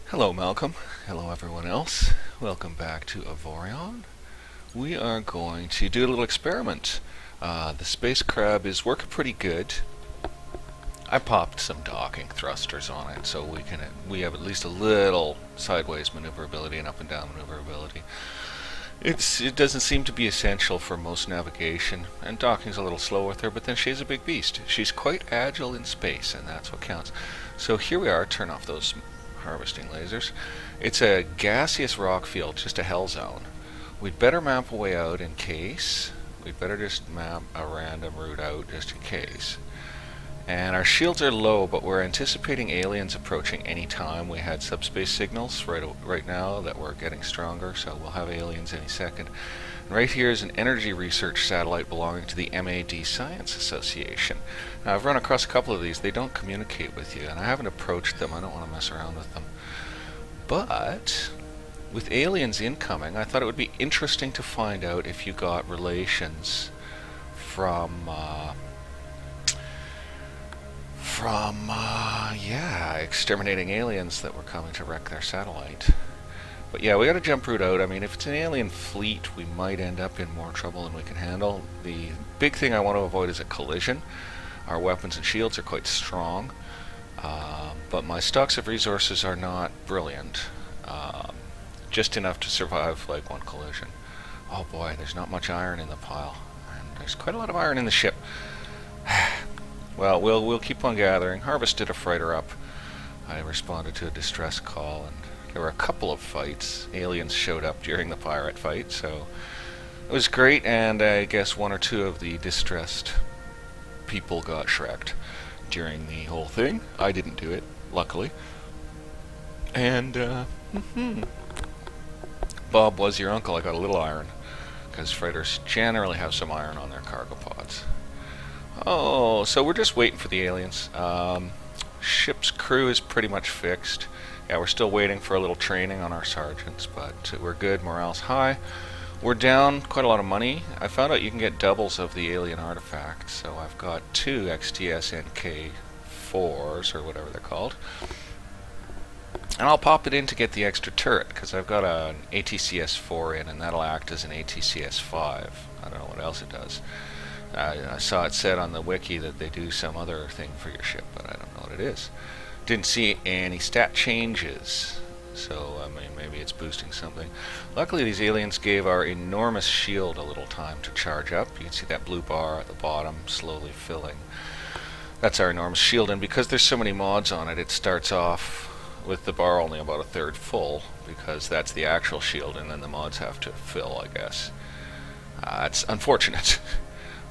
Hello, Malcolm. Hello, everyone else. Welcome back to Avorion. We are going to do a little experiment. The space crab is working pretty good. I popped some docking thrusters on it, so we have at least a little sideways maneuverability and up and down maneuverability. It doesn't seem to be essential for most navigation, and docking's a little slow with her, but then she's a big beast. She's quite agile in space, and that's what counts. So here we are. Turn off those harvesting lasers. It's a gaseous rock field, just a hell zone. We'd better map a way out in case. We'd better just map a random route out just in case. And our shields are low, but we're anticipating aliens approaching any time. We had subspace signals right now that we're getting stronger, so we'll have aliens any second. And right here is an energy research satellite belonging to the MAD Science Association. Now, I've run across a couple of these. They don't communicate with you, and I haven't approached them. I don't want to mess around with them. But with aliens incoming, I thought it would be interesting to find out if you got relations from exterminating aliens that were coming to wreck their satellite. But yeah, we got to jump route out. I mean, if it's an alien fleet, we might end up in more trouble than we can handle. The big thing I want to avoid is a collision. Our weapons and shields are quite strong, but my stocks of resources are not brilliant. Just enough to survive like one collision. Oh boy, there's not much iron in the pile, and there's quite a lot of iron in the ship. Well, we'll keep on gathering. Harvested a freighter up. I responded to a distress call, and there were a couple of fights. Aliens showed up during the pirate fight, so it was great, and I guess one or two of the distressed people got shreked during the whole thing. I didn't do it, luckily. And, Bob was your uncle. I got a little iron, because freighters generally have some iron on their cargo pods. Oh, so we're just waiting for the aliens. Ship's crew is pretty much fixed. Yeah, we're still waiting for a little training on our sergeants, but we're good. Morale's high. We're down quite a lot of money. I found out you can get doubles of the alien artifacts, so I've got 2 XTSNK4s, or whatever they're called. And I'll pop it in to get the extra turret, because I've got an ATCS4 in, and that'll act as an ATCS5. I don't know what else it does. I saw it said on the wiki that they do some other thing for your ship, but I don't know what it is. Didn't see any stat changes, so I mean, maybe it's boosting something. Luckily, these aliens gave our enormous shield a little time to charge up. You can see that blue bar at the bottom slowly filling. That's our enormous shield, and because there's so many mods on it, it starts off with the bar only about a third full, because that's the actual shield, and then the mods have to fill, I guess. It's unfortunate.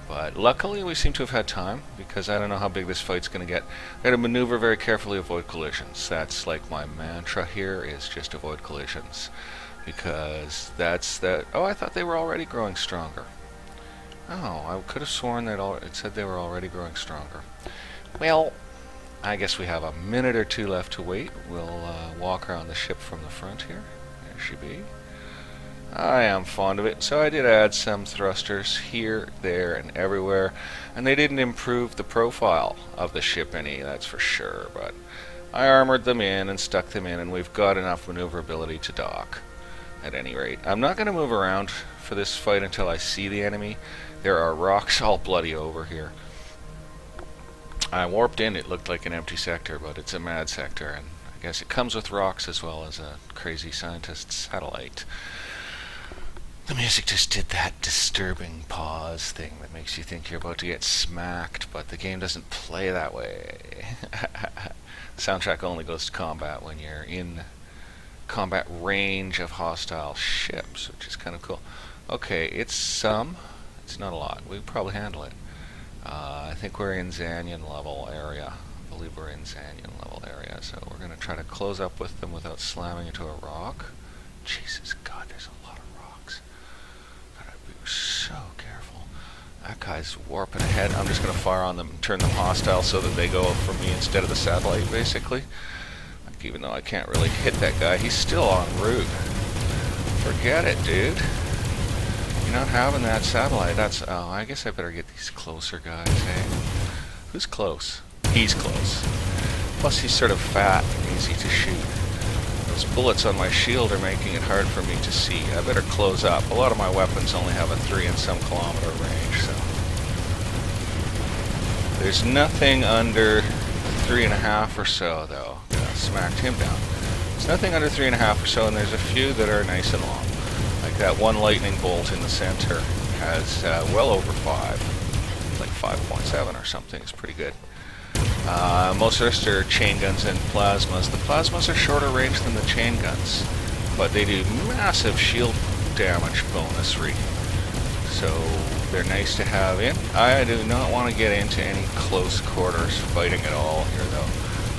But luckily we seem to have had time, because I don't know how big this fight's going to get. I gotta maneuver very carefully, avoid collisions. That's like my mantra here, is just avoid collisions. Because that's that. Oh, I thought they were already growing stronger. Oh, I could have sworn that it said they were already growing stronger. Well, I guess we have a minute or two left to wait. We'll walk around the ship from the front here. There she be. I am fond of it, so I did add some thrusters here, there, and everywhere, and they didn't improve the profile of the ship any, that's for sure, but I armored them in and stuck them in, and we've got enough maneuverability to dock, at any rate. I'm not going to move around for this fight until I see the enemy. There are rocks all bloody over here. I warped in, it looked like an empty sector, but it's a mad sector, and I guess it comes with rocks as well as a crazy scientist satellite. The music just did that disturbing pause thing that makes you think you're about to get smacked, but the game doesn't play that way. Soundtrack only goes to combat when you're in combat range of hostile ships, which is kind of cool. Okay, it's not a lot. We can probably handle it. I think we're in Zanyan level area. I believe we're in Zanyan level area, so we're going to try to close up with them without slamming into a rock. Jesus God, there's a lot of rocks. Gotta be so careful. That guy's warping ahead. I'm just going to fire on them and turn them hostile so that they go up for me instead of the satellite, basically. Like, even though I can't really hit that guy, he's still en route. Forget it, dude. You're not having that satellite. That's... Oh, I guess I better get these closer guys, hey? Who's close? He's close. Plus, he's sort of fat and easy to shoot. Those bullets on my shield are making it hard for me to see. I better close up. A lot of my weapons only have a 3 and some kilometer range, so there's nothing under 3.5 or so, though. Smacked him down. There's nothing under 3.5 or so, and there's a few that are nice and long. Like that one lightning bolt in the center has well over 5, like 5.7 or something. It's pretty good. Most of the rest are chain guns and plasmas. The plasmas are shorter range than the chain guns, but they do massive shield damage bonus so they're nice to have in. I do not want to get into any close quarters fighting at all here, though.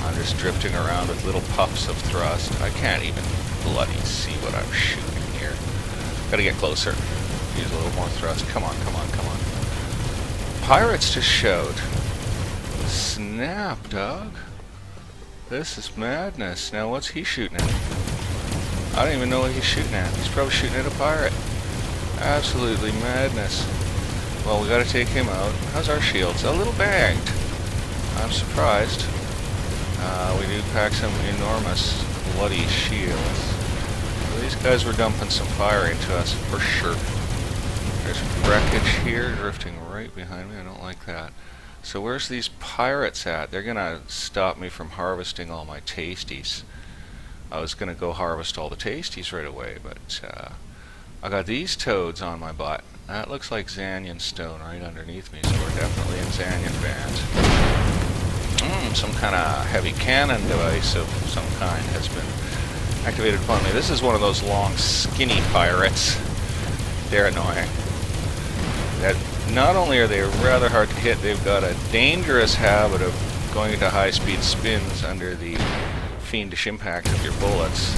I'm just drifting around with little puffs of thrust. I can't even bloody see what I'm shooting here. Gotta get closer. Use a little more thrust. Come on, come on, come on. Pirates just showed. Snap, dog. This is madness. Now what's he shooting at? I don't even know what he's shooting at. He's probably shooting at a pirate. Absolutely madness. Well, we gotta take him out. How's our shields? A little banged. I'm surprised. We do pack some enormous bloody shields. Well, these guys were dumping some fire into us for sure. There's wreckage here drifting right behind me. I don't like that. So where's these pirates at? They're gonna stop me from harvesting all my tasties. I was gonna go harvest all the tasties right away, but I got these toads on my butt. That looks like Xanian stone right underneath me, so we're definitely in Xanian band. Some kind of heavy cannon device of some kind has been activated upon me. This is one of those long, skinny pirates. They're annoying. That not only are they rather hard to hit, they've got a dangerous habit of going into high-speed spins under the fiendish impact of your bullets.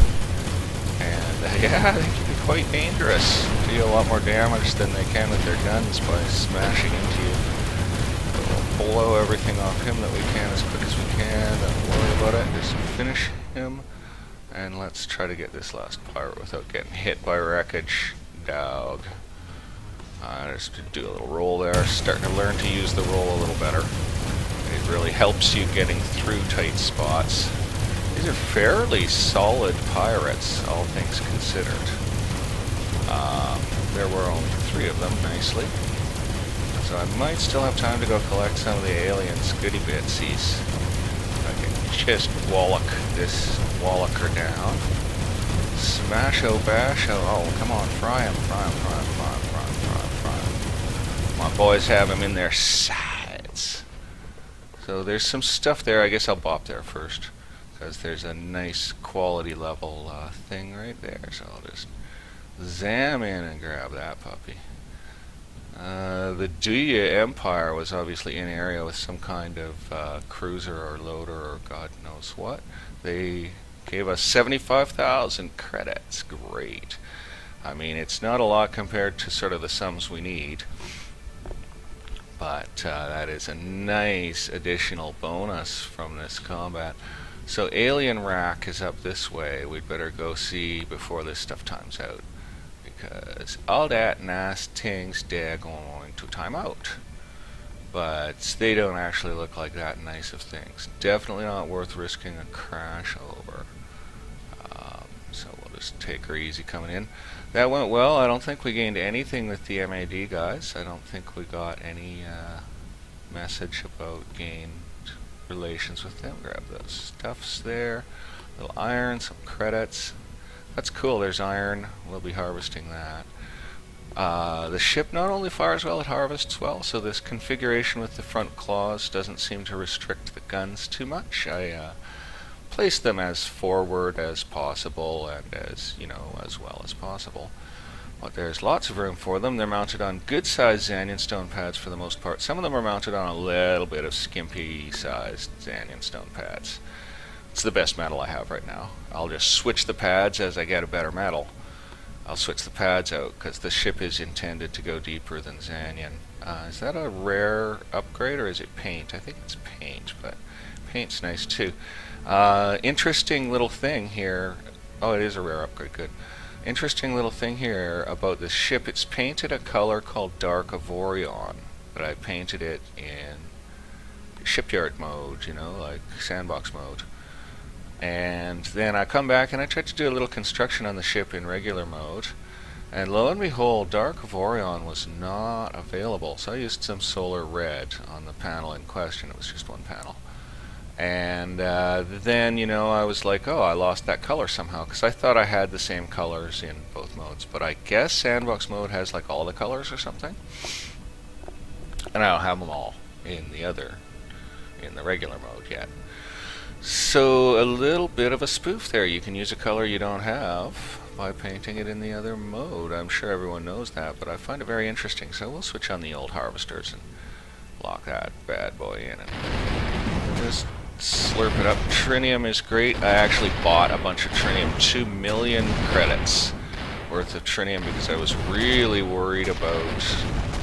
And yeah, they can be quite dangerous. Deal a lot more damage than they can with their guns by smashing into you. We'll blow everything off him that we can as quick as we can. Don't worry about it. Just finish him. And let's try to get this last pirate without getting hit by wreckage. Dog. Just to do a little roll there. Starting to learn to use the roll a little better. It really helps you getting through tight spots. These are fairly solid pirates, all things considered. There were only 3 of them, nicely. So I might still have time to go collect some of the aliens' goodie bitsies. I can just wallach this wallacher down. Smash-o basho. Oh, come on, fry him, fry him, fry him, fry him, fry him, fry him, fry him. My boys have him in their sights. So there's some stuff there. I guess I'll bop there first, because there's a nice quality level thing right there. So I'll just zam in and grab that puppy. The Duya Empire was obviously in area with some kind of cruiser or loader or God knows what. They gave us 75,000 credits. Great. I mean, it's not a lot compared to sort of the sums we need, but that is a nice additional bonus from this combat. So Alien Rack is up this way. We'd better go see before this stuff times out, because all that nice things they're going to time out. But they don't actually look like that nice of things. Definitely not worth risking a crash over. So we'll just take her easy coming in. That went well. I don't think we gained anything with the MAD guys. I don't think we got any message about gained relations with them. Grab those stuffs there. A little iron, some credits. That's cool. There's iron. We'll be harvesting that. The ship not only fires well, it harvests well, so this configuration with the front claws doesn't seem to restrict the guns too much. I place them as forward as possible and as, as well as possible. But there's lots of room for them. They're mounted on good-sized Xanian stone pads for the most part. Some of them are mounted on a little bit of skimpy-sized Xanian stone pads. It's the best metal I have right now. I'll just switch the pads as I get a better metal. I'll switch the pads out because the ship is intended to go deeper than Xanian. Is that a rare upgrade or is it paint? I think it's paint, but paint's nice too. Interesting little thing here. Oh, it is a rare upgrade, good. Interesting little thing here about this ship. It's painted a color called Dark Avorion, but I painted it in shipyard mode, like sandbox mode. And then I come back and I try to do a little construction on the ship in regular mode. And lo and behold, Dark Avorion was not available. So I used some solar red on the panel in question. It was just one panel. And then, I was like, oh, I lost that color somehow, because I thought I had the same colors in both modes. But I guess Sandbox mode has like all the colors or something. And I don't have them all in the regular mode yet. So a little bit of a spoof there. You can use a color you don't have by painting it in the other mode. I'm sure everyone knows that, but I find it very interesting. So we'll switch on the old harvesters and lock that bad boy in and just slurp it up. Trinium is great. I actually bought a bunch of trinium, 2 million credits worth of trinium, because I was really worried about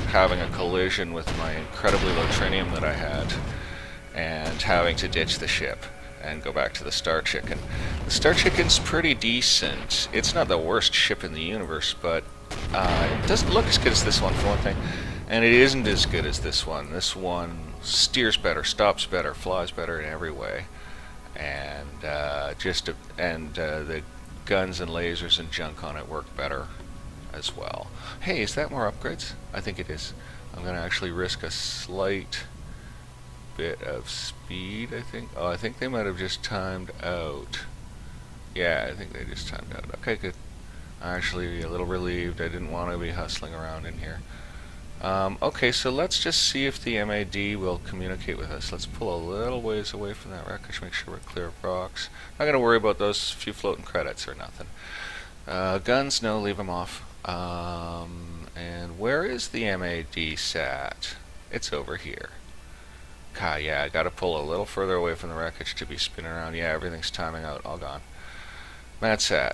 having a collision with my incredibly low trinium that I had and having to ditch the ship and go back to the Star Chicken. The Star Chicken's pretty decent. It's not the worst ship in the universe, but it doesn't look as good as this one, for one thing. And it isn't as good as this one. This one steers better, stops better, flies better in every way. And the guns and lasers and junk on it work better as well. Hey, is that more upgrades? I think it is. I'm going to actually risk a slight bit of speed, I think. Oh, I think they might have just timed out. Yeah, I think they just timed out. Okay, good. I'm actually a little relieved. I didn't want to be hustling around in here. Okay, so let's just see if the MAD will communicate with us. Let's pull a little ways away from that wreckage, make sure we're clear of rocks. Not going to worry about those few floating credits or nothing. Guns, no, leave them off. And where is the MAD sat? It's over here. Yeah, I gotta pull a little further away from the wreckage to be spinning around. Yeah, everything's timing out, all gone. MADSAT.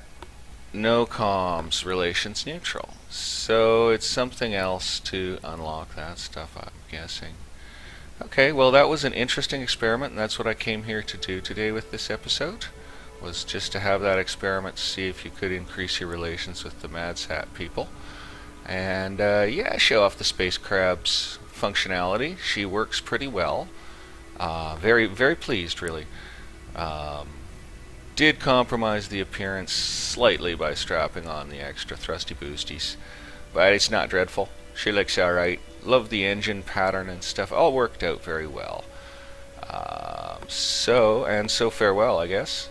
No comms, relations neutral. So it's something else to unlock that stuff, I'm guessing. Okay, well that was an interesting experiment, and that's what I came here to do today with this episode. Was just to have that experiment to see if you could increase your relations with the MADSAT people. And yeah, show off the Space Crab's functionality. She works pretty well. Very, very pleased, really. Did compromise the appearance slightly by strapping on the extra thrusty boosties, but it's not dreadful. She looks alright. Love the engine pattern and stuff. All worked out very well. So farewell, I guess.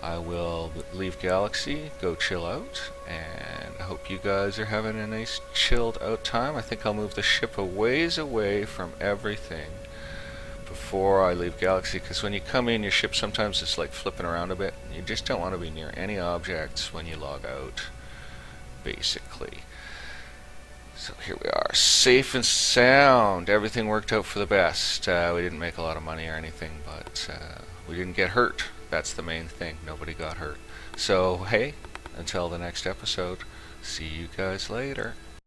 I will leave Galaxy, go chill out, and I hope you guys are having a nice chilled out time. I think I'll move the ship a ways away from everything before I leave Galaxy, because when you come in, your ship sometimes is like flipping around a bit. You just don't want to be near any objects when you log out, basically. So here we are, safe and sound. Everything worked out for the best. We didn't make a lot of money or anything, but we didn't get hurt. That's the main thing. Nobody got hurt. So, hey, until the next episode, see you guys later.